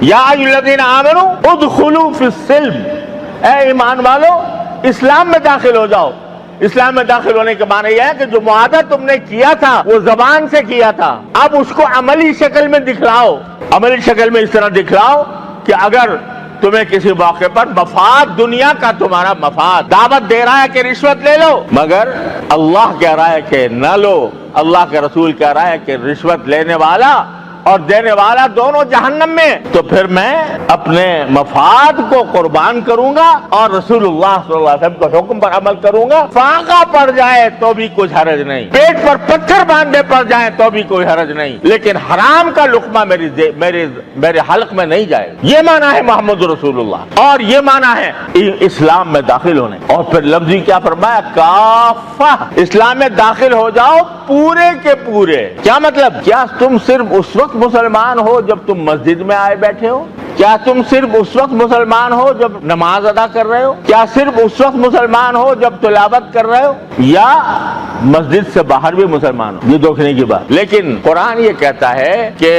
یا ایھاالذین آمنوا ادخلوا فی السلم، اے ایمان والو اسلام میں داخل ہو جاؤ۔ اسلام میں داخل ہونے کے معنی یہ ہے کہ جو معاہدہ تم نے کیا تھا وہ زبان سے کیا تھا، اب اس کو عملی شکل میں دکھلاؤ۔ عملی شکل میں اس طرح دکھلاؤ کہ اگر تمہیں کسی موقع پر مفاد، دنیا کا تمہارا مفاد دعوت دے رہا ہے کہ رشوت لے لو، مگر اللہ کہہ رہا ہے کہ نہ لو، اللہ کے رسول کہہ رہا ہے کہ رشوت لینے والا اور دینے والا دونوں جہنم میں، تو پھر میں اپنے مفاد کو قربان کروں گا اور رسول اللہ صلی اللہ علیہ وسلم کے حکم پر عمل کروں گا۔ فاقہ پڑ جائے تو بھی کچھ حرج نہیں، پیٹ پر پتھر باندھے پڑ جائیں تو بھی کوئی حرج نہیں، لیکن حرام کا لقمہ میرے حلق میں نہیں جائے۔ یہ معنی ہے محمد رسول اللہ، اور یہ معنی ہے اسلام میں داخل ہونے۔ اور پھر لفظی کیا فرمایا؟ کافہ، اسلام میں داخل ہو جاؤ پورے کے پورے۔ کیا مطلب؟ کیا تم صرف اس وقت مسلمان ہو جب تم مسجد میں آئے بیٹھے ہو؟ کیا تم صرف اس وقت مسلمان ہو جب نماز ادا کر رہے ہو؟ کیا صرف اس وقت مسلمان ہو جب تلاوت کر رہے ہو؟ یا مسجد سے باہر بھی مسلمان ہو؟ یہ دیکھنے کی بات۔ لیکن قرآن یہ کہتا ہے کہ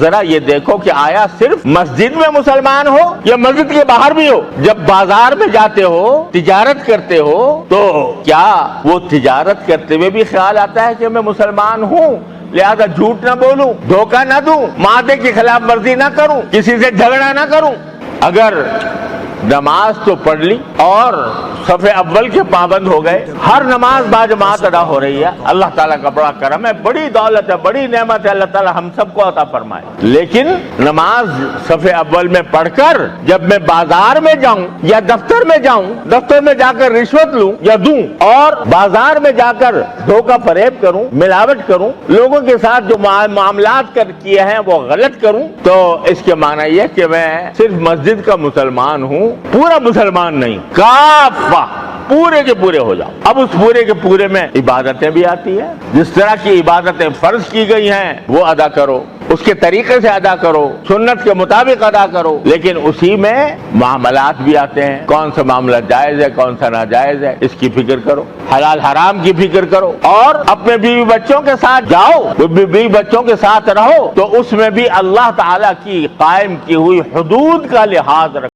ذرا یہ دیکھو کہ آیا صرف مسجد میں مسلمان ہو یا مسجد کے باہر بھی ہو؟ جب بازار میں جاتے ہو، تجارت کرتے ہو، تو کیا وہ تجارت کرتے ہوئے بھی خیال آتا ہے کہ میں مسلمان ہوں، لہذا جھوٹ نہ بولوں، دھوکہ نہ دوں، معاہدے کی خلاف ورزی نہ کروں، کسی سے جھگڑا نہ کروں؟ اگر نماز تو پڑھ لی اور صف اول کے پابند ہو گئے، ہر نماز باجماعت ادا ہو رہی ہے، اللہ تعالیٰ کا بڑا کرم ہے، بڑی دولت ہے، بڑی نعمت ہے، اللہ تعالیٰ ہم سب کو عطا فرمائے۔ لیکن نماز صف اول میں پڑھ کر جب میں بازار میں جاؤں یا دفتر میں جاؤں، دفتر میں جا کر رشوت لوں یا دوں، اور بازار میں جا کر دھوکہ فریب کروں، ملاوٹ کروں، لوگوں کے ساتھ جو معاملات کیے ہیں وہ غلط کروں، تو اس کے معنی یہ کہ میں صرف مسجد کا مسلمان ہوں، پورا مسلمان نہیں، کافہ، پورے کے پورے ہو جاؤ۔ اب اس پورے کے پورے میں عبادتیں بھی آتی ہیں، جس طرح کی عبادتیں فرض کی گئی ہیں وہ ادا کرو، اس کے طریقے سے ادا کرو، سنت کے مطابق ادا کرو، لیکن اسی میں معاملات بھی آتے ہیں، کون سا معاملہ جائز ہے، کون سا ناجائز ہے، اس کی فکر کرو، حلال حرام کی فکر کرو، اور اپنے بیوی بچوں کے ساتھ جاؤ، بیوی بچوں کے ساتھ رہو تو اس میں بھی اللہ تعالیٰ کی قائم کی ہوئی حدود کا لحاظ رکھو۔